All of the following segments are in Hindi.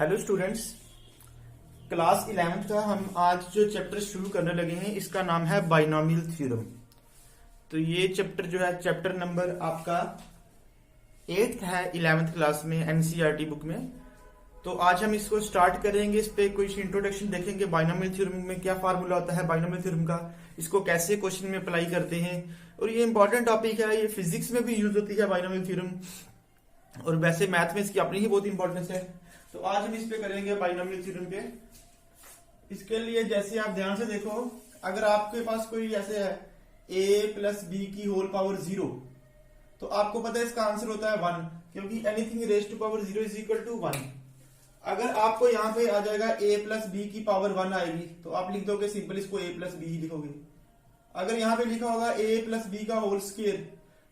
हेलो स्टूडेंट्स, क्लास 11th का हम आज जो चैप्टर शुरू करने लगे हैं इसका नाम है बाइनोमियल थ्योरम। तो ये चैप्टर जो है चैप्टर नंबर आपका 8th है 11th क्लास में एनसीईआरटी बुक में। तो आज हम इसको स्टार्ट करेंगे। इस पे कुछ इंट्रोडक्शन देखेंगे, बाइनोमियल थ्योरम में क्या फार्मूला होता है बाइनोमियल थ्योरम का, इसको कैसे क्वेश्चन में अप्लाई करते हैं। और ये इंपॉर्टेंट टॉपिक है, ये फिजिक्स में भी यूज होती है बाइनोमियल थ्योरम, और वैसे मैथ में इसकी अपनी ही बहुत इंपॉर्टेंस है। तो आज हम इस पे करेंगे बाइनोमियल थ्योरम पे। इसके लिए जैसे आप ध्यान से देखो, अगर आपके पास कोई ऐसे है a प्लस बी की होल पावर 0, तो आपको पता है इसका आंसर होता है 1, क्योंकि anything raise to power 0 is equal to 1। अगर आपको यहाँ पे आ जाएगा a प्लस बी की पावर 1 आएगी, तो आप लिख दोगे सिंपल इसको a प्लस बी ही लिखोगे। अगर यहाँ पे लिखा होगा a प्लस बी का होल स्क्वायर,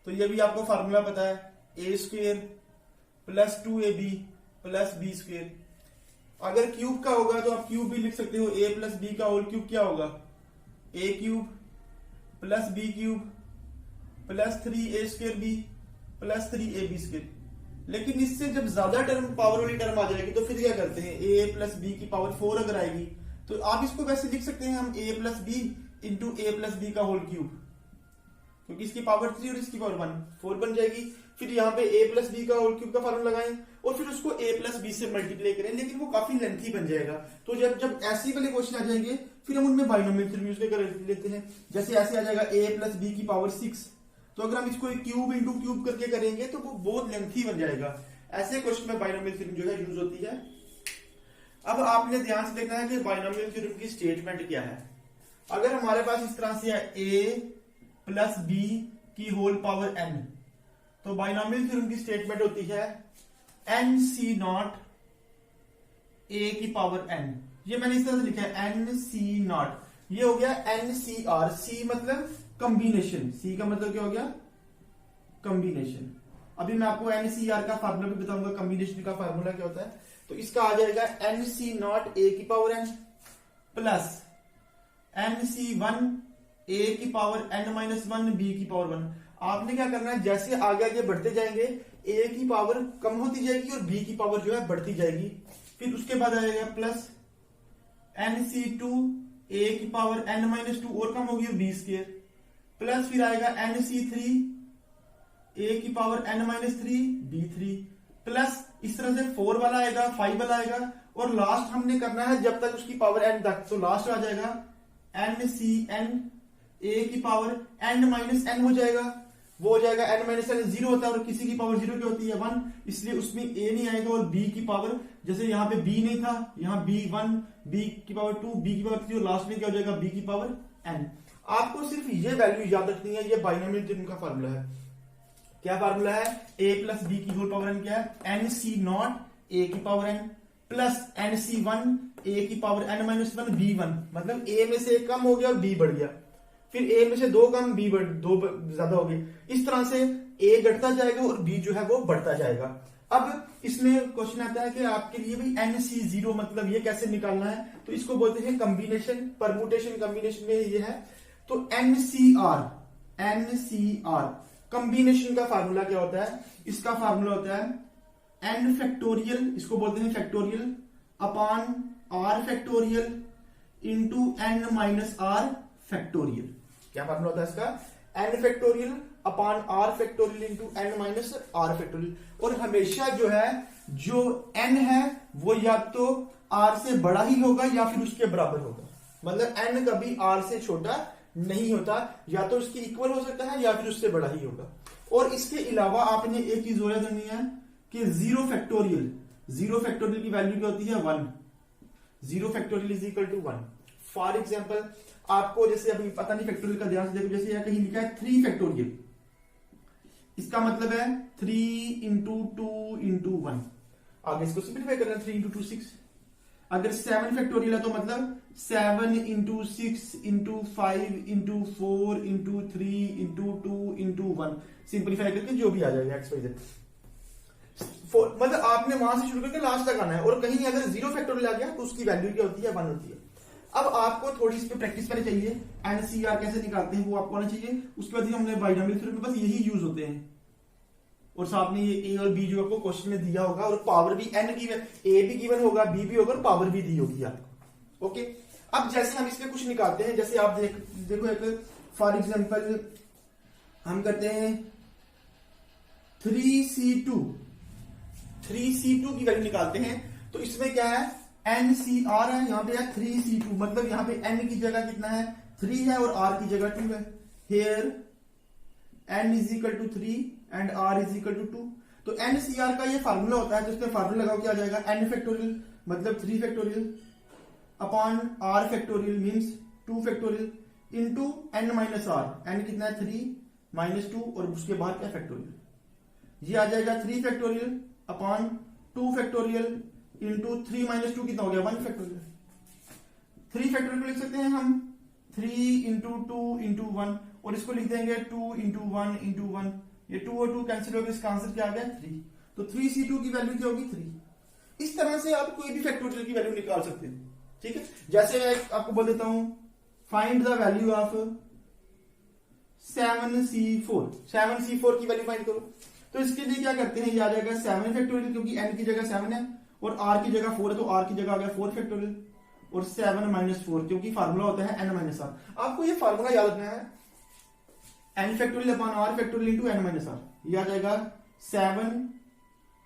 तो ये भी आपको फार्मूला पता है, a square plus 2ab plus b square. अगर क्यूब का होगा तो आप क्यूब भी लिख सकते हो, a प्लस बी का होल क्यूब क्या होगा, a cube plus b cube plus 3a square b plus 3ab square. लेकिन इससे जब ज्यादा टर्म पावर वाली टर्म आ जाएगी तो फिर क्या करते हैं, a प्लस बी की पावर 4 अगर आएगी तो आप इसको वैसे लिख सकते हैं हम a plus b into a plus b का होल क्यूब, क्योंकि इसकी पावर 3 और इसकी पावर 1 4 बन जाएगी। फिर यहाँ पे a प्लस बी का होल क्यूब का फॉर्मूला लगाएं और फिर उसको a प्लस बी से मल्टीप्लाई करें, लेकिन वो काफी लेंथी बन जाएगा। तो जब ऐसे वाले क्वेश्चन आ जाएंगे फिर हम उनमें बाइनोमियल थ्योरम यूज कर लेते हैं। जैसे ऐसे आ जाएगा a प्लस बी की पावर 6, तो अगर हम इसको क्यूब इंटू क्यूब करके करेंगे तो वो बहुत लेंथी बन जाएगा। ऐसे क्वेश्चन में बाइनोमियल थ्योरम जो है यूज होती है। अब आपने ध्यान से देखना है कि बाइनोमियल थ्योरम की स्टेटमेंट क्या है। अगर हमारे पास इस तरह से है a प्लस बी की होल पावर n, तो बाइनोमियल थ्योरम की स्टेटमेंट होती है n c नॉट a की पावर n। ये मैंने इस तरह से लिखा है n c नॉट, ये हो गया n c r। c मतलब कॉम्बिनेशन, c का मतलब क्या हो गया, कॉम्बिनेशन। अभी मैं आपको n c r का फार्मूला भी बताऊंगा, कॉम्बिनेशन का फार्मूला क्या होता है। तो इसका आ जाएगा n c नॉट a की power n plus n c 1 a की पावर n माइनस 1 b की पावर 1। आपने क्या करना है, जैसे आगे आगे बढ़ते जाएंगे a की पावर कम होती जाएगी और b की पावर जो है बढ़ती जाएगी। फिर उसके बाद आएगा प्लस nc2 a की पावर n माइनस 2 और कम होगी और b स्क्वायर, प्लस फिर आएगा nc3 a की power n minus 3 b3, plus इस तरह से 4 वाला आएगा 5 वाला आएगा, और लास्ट हमने करना है जब तक उसकी पावर n तक। तो लास्ट आ जाएगा ncn a की पावर n माइनस n हो जाएगा, वो हो जाएगा n माइनस n 0 होता है और किसी की पावर 0 क्या होती है 1, इसलिए उसमें a नहीं आएगा। और b की पावर, जैसे यहाँ पे b नहीं था, यहाँ b 1 b की पावर 2 b की पावर 3 और लास्ट में क्या हो जाएगा b की पावर n। आपको सिर्फ ये वैल्यू याद रखनी है, ये बाइनोमियल थ्योरम का फार्मूला है। क्या फार्मूला है, a प्लस बी की होल पावर n क्या है, n c नॉट a की power n plus n c 1 a की पावर n माइनस 1 b1, मतलब a में से एक कम हो गया और b बढ़ गया, फिर a में से 2 कम b दो ज्यादा हो गए। इस तरह से a घटता जाएगा और b जो है वो बढ़ता जाएगा। अब इसमें क्वेश्चन आता है कि आपके लिए भी nc0 मतलब ये कैसे निकालना है, तो इसको बोलते हैं कॉम्बिनेशन, परमुटेशन कॉम्बिनेशन में ये है। तो ncr कॉम्बिनेशन का फार्मूला क्या होता है, इसका फार्मूला होता है n फैक्टोरियल, इसको बोलते हैं factorial upon r factorial into n minus r factorial. क्या फार्मूला होता है इसका, n factorial upon r factorial into n minus r factorial. और हमेशा जो है जो n है वो या तो r से बड़ा ही होगा या फिर उसके बराबर होगा, मतलब n कभी r से छोटा नहीं होता, या तो उसकी इक्वल हो सकता है या फिर उससे बड़ा ही होगा। और इसके अलावा आपने एक चीज और याद रखनी है कि जीरो फैक्टोरियल की वैल्यू क्या होती है 1, zero factorial is equal to 1। For example आपको जैसे अभी पता नहीं फैक्टोरियल का ध्यान से देखो, जैसे यहाँ कहीं लिखा है 3 फैक्टोरियल, इसका मतलब है 3 इंटू 2 इंटू 1। आगे इसको सिंप्लीफाई करना, 3 इंटू 2 6। अगर 7 फैक्टोरियल है तो मतलब 7 into 6 into 5 into 4 into 3 into 2 into 1, simplify करके जो भी आ जाएगा एक्स वाई जेड। मतलब आपने वहां से शुरू करके लास्ट तक आना है, और कहीं अगर 0 फैक्टोरियल आ गया तो उसकी वैल्यू क्या होती है 1 होती है। अब आपको थोड़ी इस पे प्रैक्टिस करनी चाहिए, एनसीआर कैसे निकालते हैं वो आपको आना चाहिए। उसके बाद ही हमने बाइनोमियल थ्योरम में बस यही यूज होते हैं। और साथ में ये ए और बी जो आपको क्वेश्चन में दिया होगा, और पावर भी एन की, ए भी गिवन होगा, बी भी होगा, और पावर भी दी होगी आपको। ओके, अब जैसे हम इसमें कुछ निकालते हैं, जैसे आप देखो एक फॉर एग्जांपल हम करते हैं 3C2 की वैल्यू निकालते हैं। तो इसमें क्या है, NCR है, यहाँ पे है 3C2, मतलब यहाँ पे n की जगह कितना है 3 है और r की जगह 2 है। Here n is equal to 3 and r is equal to 2। तो NCR का ये फार्मूला होता है, तो इसमें फार्मूला लगाओ क्या आ जाएगा, n फैक्टोरियल मतलब 3 factorial upon r factorial means 2 factorial into n minus r। n कितना है 3 माइनस 2 और उसके बाद क्या फैक्टोरियल, ये आ जाएगा 3 factorial upon 2 factorial into 3 minus 2 कितना हो गया 1 फैक्टोरियल। 3 फैक्टोरियल को लिख सकते हैं हम 3 इंटू 2 इंटू 1, और इसको लिख देंगे 2 इंटू 1 इंटू 1, ये 2 और 2 कैंसिल हो गया, इसका आंसर क्या आ गया 3। तो 3C2 की वैल्यू क्या होगी 3। इस तरह से आप कोई भी फैक्टोरियल की वैल्यू निकाल सकते हैं। ठीक है, जैसे मैं आपको बोल देता हूं find the value of 7C4 की वैल्यू फाइंड करो। तो इसके लिए क्या करते हैं, ये आ जाएगा 7 फैक्टोरियल, क्योंकि n की जगह 7 है और r की जगह 4 है, तो r की जगह आ गया 4 फैक्टोरियल, और 7 माइनस 4, क्योंकि फार्मूला होता है n माइनस r। आपको ये फार्मूला याद रखना है, n factorial upon r factorial into n minus r। ये आ जाएगा 7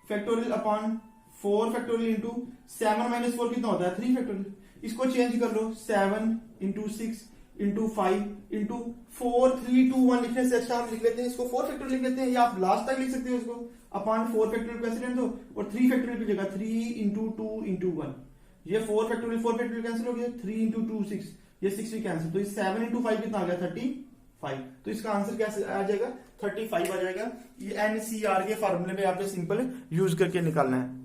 factorial upon 4 factorial into 7 minus 4 कितना होता है 3 फैक्टोरियल। इसको चेंज कर लो, 7 इंटू 6 इंटू 5 इंटू 4 3 2 1 लिखने से अच्छा हम लिख लेते हैं इसको 4 फैक्टोरियल लिख लेते हैं, या आप लास्ट तक लिख सकते हो इसको अपॉन 4 फैक्टोरियल को ऐसे रहने दो, और 3 फैक्टोरियल की जगह 3 इंटू 2 इंटू 1, ये 4 फैक्टोरियल कैंसिल हो गया, 3 इंटू 2 6, ये 6 भी कैंसिल, तो 7 इंटू 5 कितना आ गया 35। तो इसका आंसर कैसे आ जाएगा 35 आ जाएगा। ये NCR के फार्मूले में आपने सिंपल यूज करके निकालना है।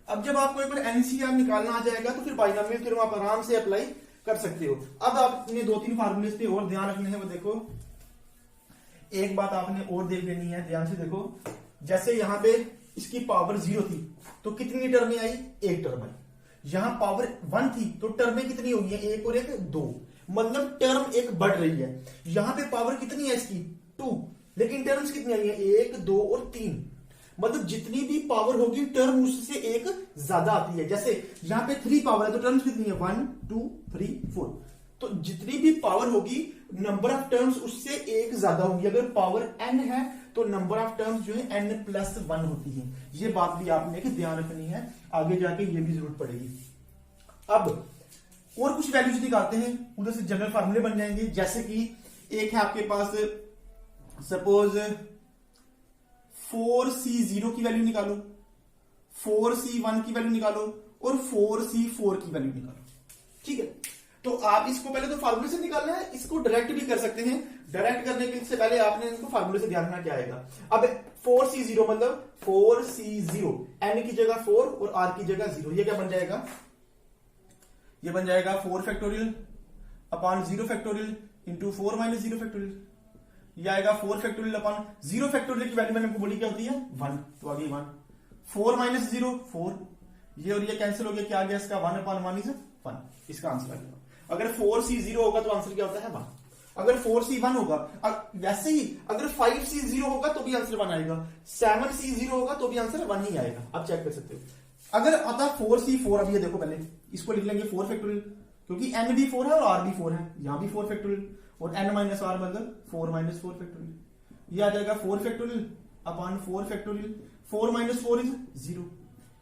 अब जब आपको एक बार NCR निकालना आ जाएगा तो फिर बाइनोमियल थ्योरम आप आराम से अप्लाई कर सकते हो। अब आपने 2-3 फार्मूले पे और ध्यान रखने हैं, वो देखो एक बात आपने और देख लेनी है, ध्यान से देखो। जैसे यहां पे इसकी पावर 0 थी तो कितनी टर्में आई, एक टर्म आई। यहां पावर 1 थी तो टर्में कितनी होगी, एक और एक 2, मतलब टर्म एक बढ़ रही है। यहां पे पावर कितनी है इसकी 2, लेकिन टर्म्स कितनी आई है 1 2 और 3, मतलब जितनी भी पावर होगी टर्म उससे एक ज्यादा आती है। जैसे यहां पे 3 पावर है तो टर्म्स कितनी है 1 2 3 4, तो जितनी भी पावर होगी नंबर ऑफ टर्म्स उससे एक ज्यादा होगी। अगर पावर n है तो नंबर ऑफ टर्म्स जो है n+1 होती है। ये बात भी आपने ध्यान रखनी है, आगे जाके ये भी जरूरत पड़ेगी। अब और कुछ वैल्यूज निकालते हैं, उधर से जनरल फार्मूले बन जाएंगे। जैसे कि एक है आपके पास सपोज 4C0 की वैल्यू निकालो, 4C1 की वैल्यू निकालो और 4C4 की वैल्यू निकालो। ठीक है, तो आप इसको पहले तो फार्मूले से निकालना है, इसको डायरेक्ट भी कर सकते हैं। डायरेक्ट करने के से पहले आपने इनको फार्मूले से ध्यान रखना क्या आएगा। अब 4C0 मतलब 4C0, n की जगह 4 और r की जगह 0, ये क्या बन जाएगा, ये बन जाएगा 4 factorial upon 0 factorial into 4 minus 0 factorial. ये आएगा 4 फैक्टोरियल अपॉन 0 फैक्टोरियल की वैल्यू मैंने आपको बोली क्या होती है 1, तो आ गई 1। 4 माइनस 0 4, ये और ये कैंसिल हो गया, क्या आ गया इसका 1 अपॉन 1 इज 1, इसका आंसर आ गया। अगर 4C0 होगा तो आंसर क्या होता है 1। अगर 4C1 होगा, वैसे ही अगर 5C0 होगा तो भी आंसर 1 आएगा, 7C0 होगा तो भी आंसर 1 ही आएगा। आप चेक कर सकते हो। अगर आता 4C4, अब ये देखो पहले इसको लिख लेंगे 4 फैक्टोरियल, क्योंकि n भी 4 है और r भी 4 है, यहां भी 4 फैक्टोरियल, और n माइनस r मतलब 4 माइनस 4 फैक्टोरियल। ये आ जाएगा 4 factorial upon 4 factorial, 4 minus 4 is 0,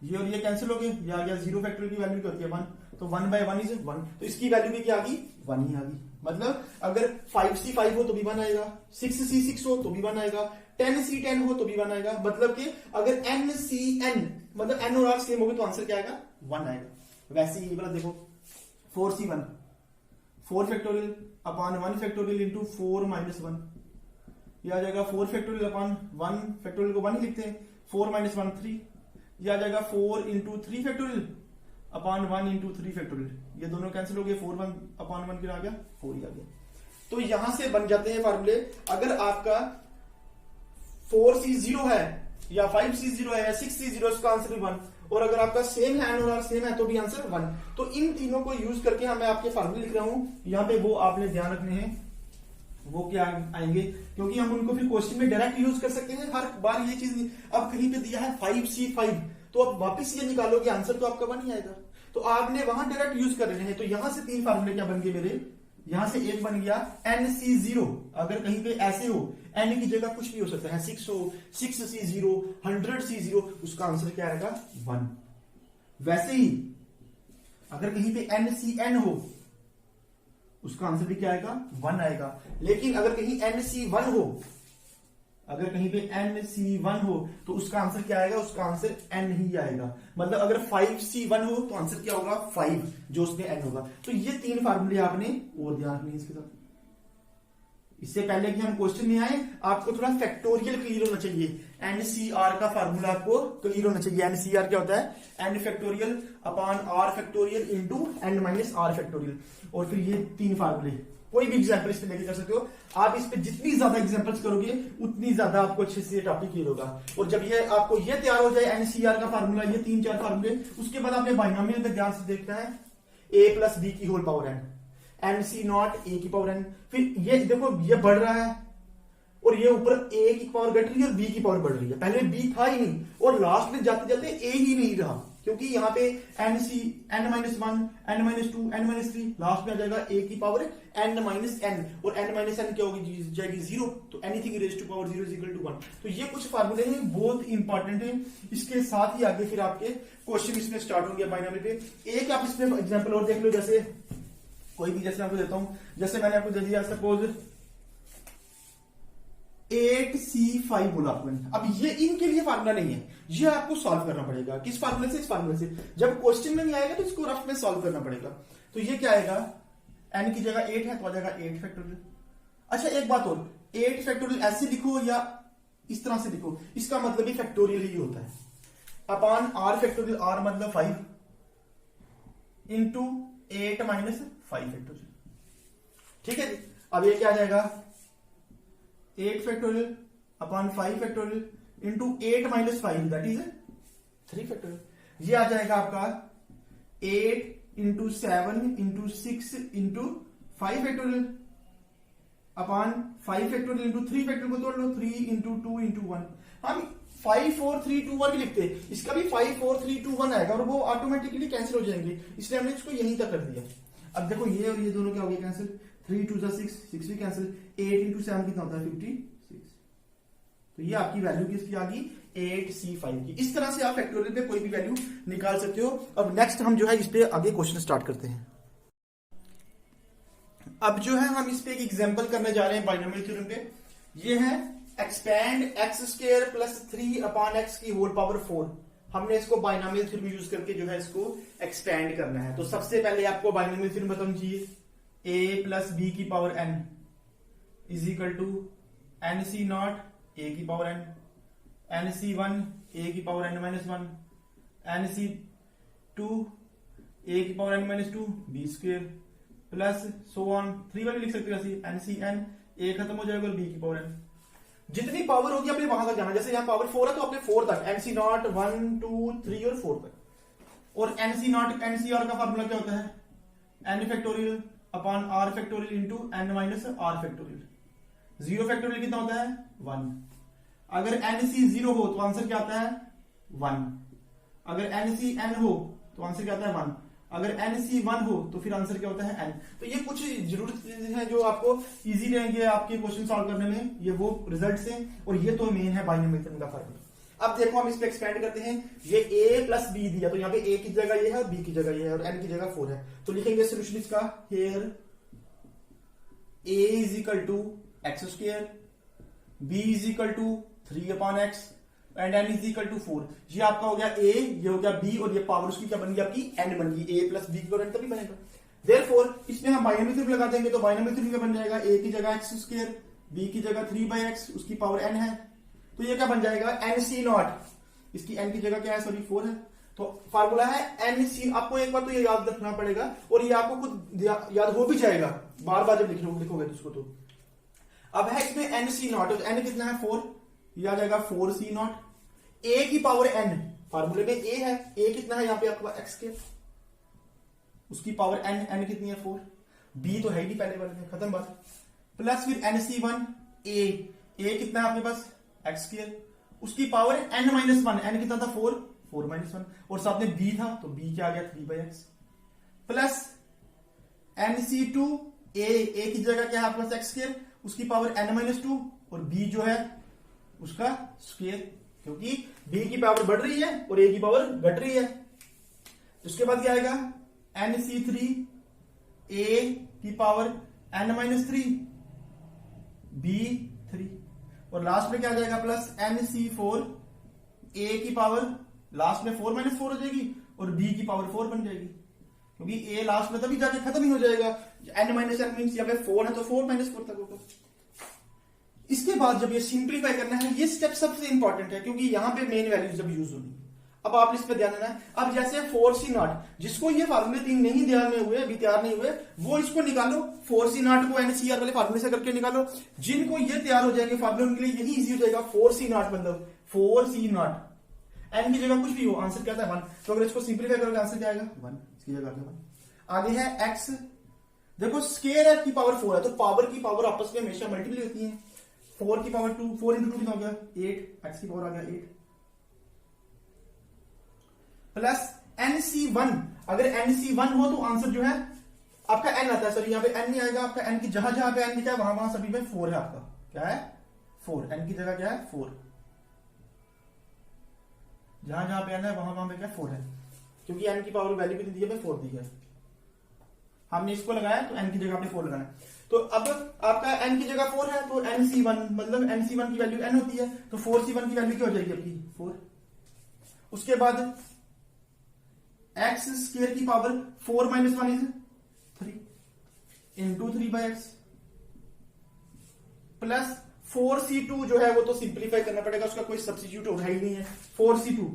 ये और ये कैंसिल हो गए, ये आ गया 0 फैक्टोरियल की वैल्यू क्या होती है 1, तो 1/1 इज 1, तो इसकी वैल्यू भी क्या आ गई 1 ही आ गई। मतलब अगर 5C5 हो तो भी 1 आएगा, 6C6 हो तो भी 1 आएगा, 10C10 हो तो भी 1 आएगा। मतलब कि अगर NCN मतलब n और r सेम होगी तो आंसर क्या आएगा 1 आएगा। वैसे ही मतलब देखो 4C1 4 factorial upon 1 factorial into 4 minus 1, ये आ जाएगा 4 फैक्टोरियल अपॉन 1 फैक्टोरियल को 1 ही लिखते हैं, 4 माइनस 1 3, ये आ जाएगा 4 into 3 factorial upon 1 into 3 factorial, ये दोनों कैंसिल हो गए, 4 1 अपॉन 1 क्या आ गया 4 ही आ गया। तो यहां से बन जाते हैं फार्मूले। अगर आपका 4C0 है या 5C0 है या 6C0, उसका आंसर भी 1, और अगर आपका सेम है n और r सेम है तो भी आंसर 1। तो इन तीनों को यूज करके मैं आपके फार्मूले लिख रहा हूं, यहां पे वो आपने ध्यान रखने हैं। वो क्या आएंगे, क्योंकि हम उनको फिर क्वेश्चन में डायरेक्ट यूज कर सकते हैं हर बार ये चीज नहीं। अब कहीं पे दिया है 5C5, तो अब वापस ये निकालोगे आंसर तो आपका 1 ही आएगा। तो आपने वहां डायरेक्ट यूज कर रहे हैं, तो यहां से 3 फार्मूले क्या बन गए मेरे, यहां से एक बन गया NC0। अगर कहीं पे ऐसे हो n की जगह कुछ भी हो सकता है, 6 हो, 6C0, 100C0, उसका आंसर क्या आएगा 1। वैसे ही अगर कहीं पे NCN हो, उसका आंसर भी क्या आएगा 1 आएगा। लेकिन अगर कहीं NC1 हो, अगर कहीं पे NC1 हो तो उसका आंसर क्या आएगा, उसका आंसर N ही आएगा। मतलब अगर 5C1 हो तो आंसर क्या होगा 5, जो उसमें N होगा। तो ये 3 फार्मूले आपने और ध्यान रखने इसके साथ। इससे पहले कि हम क्वेश्चन में आए, आपको थोड़ा फैक्टोरियल क्लियर होना चाहिए। NCR का फार्मूला आपको क्लियर होना चाहिए। NCR क्या होता है, N factorial upon R factorial into N minus R factorial. और फिर ये 3 फार्मूले, कोई भी एग्जाम्पल इस पे लेके कर सकते हो आप। इस पे जितनी ज्यादा एग्जाम्पल्स करोगे उतनी ज्यादा आपको अच्छे से टॉपिक क्लियर होगा। और जब ये आपको ये तैयार हो जाए NCR का फार्मूला, ये 3-4 फार्मूले, उसके बाद आपने बाइनोमियल में ध्यान से देखना है a प्लस बी की whole power n, NC0 a की पावर n। फिर ये देखो ये बढ़ रहा है और ये ऊपर a की पावर घट रही है और b की पावर बढ़ रही है। पहले b था ही नहीं और लास्ट में जाते जाते a ही नहीं रहा, क्योंकि यहाँ पे NC n-1, n-2, n-3, last में आ जाएगा a की पावर n-n, और n-n क्या होगी, जाएगी 0। तो anything raise to power 0 is equal to 1। तो ये कुछ फार्मूले हैं, बहुत इंपॉर्टेंट है। इसके साथ ही आगे फिर आपके क्वेश्चन इसमें स्टार्ट होंगे बाइनोमियल पे। एक आप इसमें एग्जाम्पल और देख लो, जैसे कोई भी, जैसे आपको देता हूं, जैसे मैंने आपको दे दिया सपोज 8C5 बोला आपने। अब ये इनके लिए फार्मूला नहीं है, ये आपको सॉल्व करना पड़ेगा। किस फार्मूले से, इस फार्मूले से। जब क्वेश्चन में नहीं आएगा तो इसको रफ में सॉल्व करना पड़ेगा। तो ये क्या आएगा, n की जगह 8 है तो आ जाएगा 8 फैक्टोरियल। अच्छा एक बात और, 8 फैक्टोरियल ऐसे लिखो या इस तरह से लिखो, इसका मतलब ही फैक्टोरियल ही होता है। अपॉन R फैक्टोरियल, R मतलब 5 इंटू 8 माइनस 5 फैक्टोरियल। ठीक है जी। अब ये क्या आ जाएगा 8 factorial upon 5 factorial into 8 minus 5 that is 3 factorial. ये आ जाएगा आपका 8 into 7 into 6 into 5 factorial upon 5 factorial into 3 factorial को तोड़ लो, 3 इंटू 2 इंटू 1। हम 5 4 3 2 1 लिखते हैं, इसका भी 5 4 3 2 1 आएगा और वो ऑटोमेटिकली कैंसिल हो जाएंगे, इसलिए हमने इसको यहीं तक कर दिया। अब देखो ये और ये दोनों क्या हो गया कैंसिल, 3 2 6, 6 भी कैंसिल, 8 इंटू 7 कितना होता है 56। तो ये आपकी वैल्यू किसकी आ गई 8C5 की। इस तरह से आप फैक्टोरियल पे कोई भी वैल्यू निकाल सकते हो। अब नेक्स्ट हम जो है इस पे आगे क्वेश्चन स्टार्ट करते हैं। अब जो है हम इस पे एक एग्जांपल करने जा रहे हैं बाइनोमियल थ्योरम पे। ये है expand x square plus 3 upon x की होल पावर 4। हमने इसको बाइनोमियल थ्योरम यूज करके जो है इसको एक्सपैंड करना है। तो सबसे पहले आपको बाइनोमियल थ्योरम बताना चाहिए, a प्लस बी की power n is equal to NC0 a की पावर n, NC1 a की power n minus 1, NC2 a की power n minus 2 b square plus so on 3 वाली लिख सकते हो ऐसे, NCN a खत्म हो जाएगा और b की पावर n। जितनी पावर होगी आपने वहां तक जाना, जैसे यहाँ पावर 4 है तो आपने 4 तक, NC0 1 2 3 और 4 तक। और NC0 NCR का फार्मूला क्या होता है n factorial upon r factorial into n minus r factorial. 0 factorial कितना होता है 1। अगर NC0 हो तो आंसर क्या आता है 1। अगर NCN हो तो आंसर क्या आता है 1। अगर NC1 हो तो फिर आंसर क्या होता है n। तो ये कुछ जरूरत है जो आपको इजी रहेंगे आपके क्वेश्चन सॉल्व करने में, ये वो रिजल्ट्स हैं। और ये तो मेन है बाइनोमियल थ्योरम का फार्मूला। अब देखो हम इस पे एक्सपेंड करते हैं। ये a प्लस बी दिया, तो यहाँ पे a की जगह ये है और b की जगह ये है और n की जगह 4 है। तो लिखेंगे सोल्यूशन इसका, here a is equal to x square, b is equal to 3 upon x and n is equal to 4। ये आपका हो गया a, ये हो गया b और ये पावर उसकी क्या बन गई आपकी n बन गई। a प्लस बी की पावर n तभी बनेगा। देयरफॉर इसमें हम बाइनोमियल थ्योरम लगा देंगे तो बाइनोमियल थ्योरम क्या बन जाएगा, a की जगह x स्क्वायर, b की जगह 3/x, उसकी पावर n है। तो ये क्या बन जाएगा NC0, इसकी n की जगह क्या है, सॉरी 4 है। तो फार्मूला है NC। आपको एक बार तो ये याद रखना पड़ेगा और ये आपको खुद याद हो भी जाएगा बार बार जब लिखोगे तो उसको। तो अब है इसमें NC0, तो n कितना है 4, ये आ जाएगा 4C0। a की पावर n, फार्मूले में a है, a कितना है यहाँ पे आपका x के, उसकी पावर n, n कितनी है 4। b तो है ही नहीं पहले वाले में, खत्म बात। प्लस फिर NC1 ए कितना है आपके पास एक्स स्क्वायर, उसकी power n minus one, n कितना था 4, 4 माइनस वन, और साथ में b था तो b क्या आ गया 3/x, प्लस NC2 ए की जगह क्या है आपके पास एक्स स्क्वायर, उसकी पावर n माइनस टू, और b जो है उसका स्क्वायर, क्योंकि b की पावर बढ़ रही है और a की पावर घट रही है। उसके बाद क्या आएगा NC3 a की power n minus three, b 3, और लास्ट में क्या आ जाएगा प्लस NC4 a की पावर लास्ट में 4 माइनस 4 हो जाएगी और b की पावर 4 बन जाएगी, क्योंकि a लास्ट में तभी जाके खत्म ही हो जाएगा, n माइनस n मीन्स यहाँ पे 4 है तो 4 माइनस 4 तक होगा। इसके बाद जब ये सिंप्लीफाई करना है, ये स्टेप सबसे इंपॉर्टेंट है क्योंकि यहां पे मेन वैल्यूज जब यूज होगी। अब आप इस पे ध्यान देना है। अब जैसे 4C0, जिसको ये फार्मूले 3 नहीं ध्यान में हुए, अभी तैयार नहीं हुए, वो इसको निकालो, 4C0 को NCR वाले फार्मूले से करके निकालो। जिनको ये तैयार हो जाएंगे फार्मूले उनके लिए यही इजी हो जाएगा। 4C0 मतलब 4C0 n की जगह कुछ भी हो, आंसर क्या था 1, तो अगर इसको सिंप्लीफाई करोगे आंसर क्या आएगा 1, इसकी जगह क्या 1। आगे है x, देखो स्केयर है की पावर 4 है तो पावर की पावर आपस में हमेशा मल्टीप्लाई होती है। 4 की पावर 2, 4 इंटू 2 कितना हो गया 8, x की पावर आ गया 8, प्लस NC1, अगर NC1 हो तो आंसर जो है आपका n आता है, सॉरी यहाँ पे n नहीं आएगा आपका, n की जहां जहां पे n लिखा है वहां वहां सभी में 4 है आपका, क्या है 4, n की जगह क्या है 4, जहां जहां पे n है वहां वहां पे क्या 4 है, क्योंकि n की पावर वैल्यू कितनी दी है 4 दी है, हमने इसको लगाया तो n की जगह आपने 4 लगाना है। तो अब आपका n की जगह 4 है तो NC1 मतलब NC1 की वैल्यू n होती है, तो 4C1 की वैल्यू क्या हो जाएगी आपकी 4। उसके बाद x स्क्वायर की power 4 minus 1 is 3 into 3/x, plus 4C2 जो है वो तो सिंप्लीफाई करना पड़ेगा, उसका कोई सब्स्टिट्यूट होगा ही नहीं है। 4C2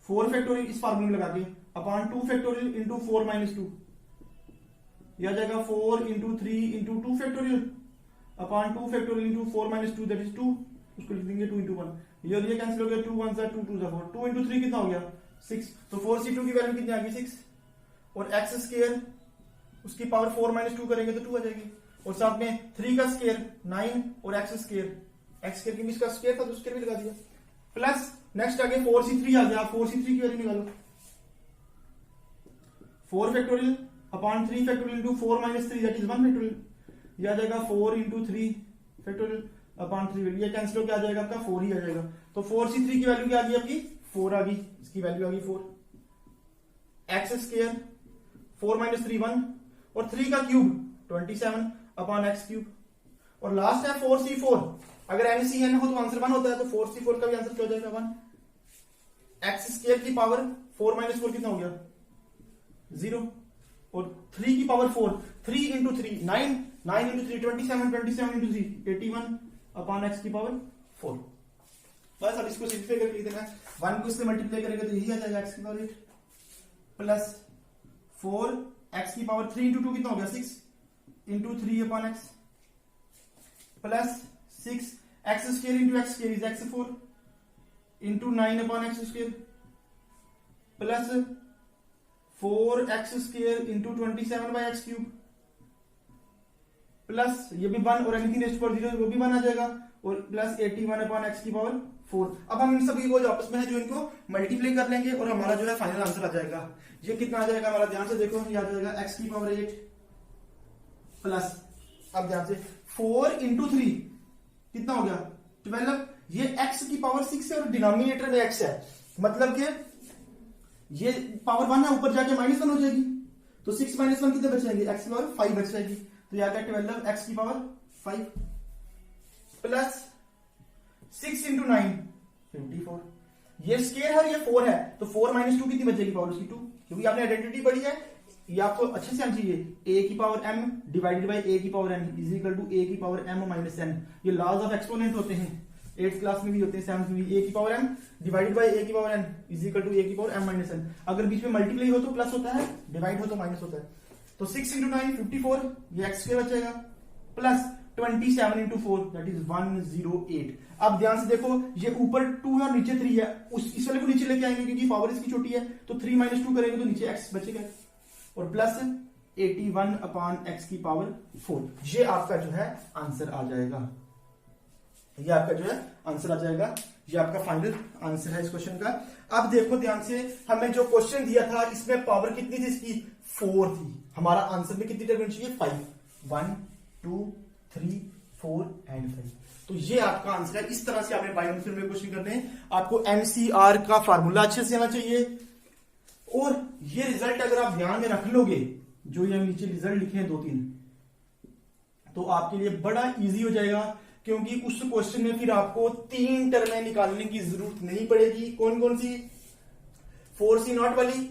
4 फैक्टोरियल इस फार्मूले में लगा के अपॉन 2 फैक्टोरियल इंटू 4 माइनस 2, यह आ जाएगा 4 into 3 into 2 factorial upon 2 factorial into 4 minus 2 that is 2, उसको लिख देंगे 2 इंटू 1, ये कैंसिल हो गया, 2 1 2 2 4, 2 इंटू 3 कितना हो गया 6, तो 4C2 की वैल्यू कितनी आ गई 6, और x स्क्वायर उसकी पावर 4 माइनस 2 करेंगे तो 2 आ जाएगी, और साथ में 3 का स्क्वायर 9 और x स्क्वायर की इसका स्क्वायर था तो स्क्वायर भी लगा दिया, प्लस नेक्स्ट आगे 4C3 आ गया, आप 4C3 की वैल्यू निकालो, 4 factorial upon 3 factorial into 4 minus 3 that is 1 factorial, यह आ जाएगा 4 इंटू 3 फैक्टोरियल अपॉन 3, ये कैंसिल होकर आ जाएगा आपका 4 ही आ जाएगा, तो 4C3 की वैल्यू क्या आ गई आपकी 4 आ गई, इसकी वैल्यू आ गई 4, एक्स स्क्वायर 4 माइनस 3 1 और 3 का क्यूब 27 अपॉन एक्स क्यूब, और लास्ट है 4C4, अगर NCN हो तो आंसर 1 होता है, तो 4C4 का भी आंसर क्या हो जाएगा 1, एक्स स्क्वायर की पावर 4 माइनस 4 कितना हो गया 0, और 3 की power 4, 3 into 3 9, 9 into 3 27, 27 into 3 81 upon x की पावर 4। बस अब इसको सिंप्लीफाई करके लिख देना है, 1 को इससे मल्टीप्लाई करेंगे तो यही आ जाएगा एक्स की पावर 8 प्लस 4 एक्स की पावर 3 इंटू 2 कितना हो गया 6 into 3 upon x, plus 6 x square into x square is x4 into 9 upon x square, plus 4 x square into 27 by x cube, plus ये भी 1 और एनीथिंग रेज़्ड पावर 0 वो भी 1 आ जाएगा, और प्लस 81 अपॉन एक्स की पावर 4। अब हम इन सभी को जो आपस में है जो इनको मल्टीप्लाई कर लेंगे और हमारा जो है फाइनल आंसर आ जाएगा। ये कितना आ जाएगा हमारा, ध्यान से देखो, ये आ जाएगा एक्स की पावर 8 प्लस, अब ध्यान से 4 इंटू 3 कितना हो गया 12, ये x की पावर 6 है और डिनोमिनेटर में x है, मतलब कि ये पावर 1 है, ऊपर जाके माइनस 1 हो जाएगी, तो 6 माइनस 1 कितने बच जाएंगे, x की पावर 5 बच जाएगी, तो यह आ गया 12 x की पावर 5 प्लस 6 इंटू 9 54, ये स्केयर है और ये 4 है, तो 4 माइनस 2 कितनी बचेगी पावर उसकी 2, क्योंकि आपने आइडेंटिटी पढ़ी है, ये आपको अच्छे से आनी चाहिए, a की power m divided by a की power n is equal to a की पावर m माइनस n, ये लॉज ऑफ एक्सपोनेंट होते हैं, 8th क्लास में भी होते हैं, 7th में भी, a की power m divided by a की power n is equal to a की पावर m माइनस n, अगर बीच में मल्टीप्लाई हो तो प्लस होता है, डिवाइड हो तो माइनस होता है, तो 6 इंटू 9 54, ये x स्क्वायर बचेगा, प्लस 27 इंटू 4 दैट इज 108। अब ध्यान से देखो, ये ऊपर 2 है और नीचे 3 है, इस वाले को नीचे लेके आएंगे क्योंकि पावर इसकी छोटी है, तो 3 माइनस 2 करेंगे तो नीचे x बचेगा, और प्लस 81 अपॉन x की पावर 4। ये आपका जो है आंसर आ जाएगा, ये आपका जो है आंसर आ जाएगा, ये आपका फाइनल आंसर है इस क्वेश्चन का। अब देखो ध्यान से, हमें जो क्वेश्चन दिया था इसमें पावर कितनी थी इसकी, 4 थी। हमारा आंसर में कितनी टर्म होनी चाहिए, 5, 1 2 3 4 एंड 5। तो ये आपका आंसर है। इस तरह से आपने बाइनोमियल थ्योरम में क्वेश्चन करने हैं। आपको एमसीआर का फार्मूला अच्छे से आना चाहिए, और ये रिजल्ट अगर आप ध्यान में रख लोगे, जो ये नीचे रिजल्ट लिखे हैं 2-3, तो आपके लिए बड़ा इजी हो जाएगा, क्योंकि उस क्वेश्चन में फिर आपको 3 टर्में निकालने की जरूरत नहीं पड़ेगी। कौन कौन सी, 4C0 वाली,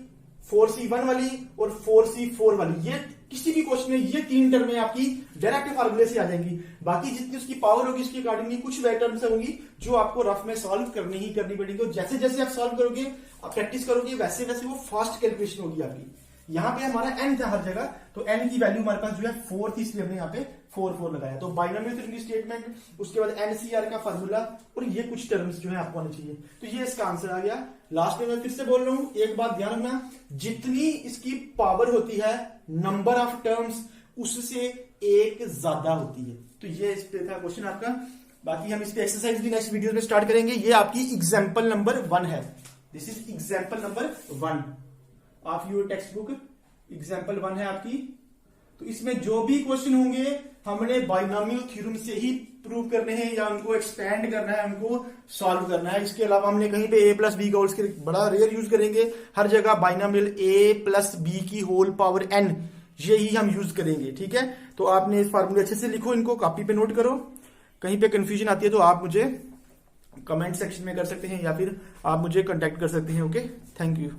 4C1 वाली और 4C4 वाली। ये किसी भी क्वेश्चन में ये 3 टर्में आपकी डायरेक्ट फार्मूले से आ जाएंगी। बाकी जितनी उसकी पावर होगी उसके अकॉर्डिंगली कुछ वे टर्म्स होंगी जो आपको रफ में सॉल्व करनी ही करनी पड़ेगी, और जैसे जैसे आप सॉल्व करोगे, आप प्रैक्टिस करोगे, वैसे वैसे वो फास्ट कैलकुलेशन होगी आपकी। यहाँ पे हमारा n था हर जगह, तो n की वैल्यू हमारे पास जो है 4 थी, इसलिए हमने यहाँ पे 4 लगाया। तो बाइनोमियल थ्योरम की स्टेटमेंट, उसके बाद एनसीआर का फार्मूला, और ये कुछ टर्म्स जो है आपको आने चाहिए। तो ये इसका आंसर आ गया। लास्ट में मैं फिर से बोल रहा हूं, एक बात ध्यान रखना, जितनी इसकी पावर होती है नंबर ऑफ टर्म्स उससे एक ज्यादा होती है। तो ये इस पे था क्वेश्चन आपका। बाकी हम इस पे एक्सरसाइज भी नेक्स्ट वीडियो में स्टार्ट करेंगे। ये आपकी एग्जाम्पल नंबर 1 है। This is example number 1 of your text book. Example 1 है आपकी। तो इसमें जो भी क्वेश्चन होंगे हमने बाइनोमियल थ्योरम से ही प्रूव करने हैं, या उनको एक्सपेंड करना है, उनको सॉल्व करना है। इसके अलावा हमने कहीं पे a प्लस बी का होल बड़ा रेयर यूज करेंगे। हर जगह बाइनोमियल a प्लस बी की होल पावर n, ये ही हम यूज करेंगे। ठीक है, तो आपने इस फार्मूले अच्छे से लिखो, इनको कॉपी पे नोट करो। कहीं पे कंफ्यूजन आती है तो आप मुझे कमेंट सेक्शन में कर सकते हैं, या फिर आप मुझे कांटेक्ट कर सकते हैं। Okay, thank you.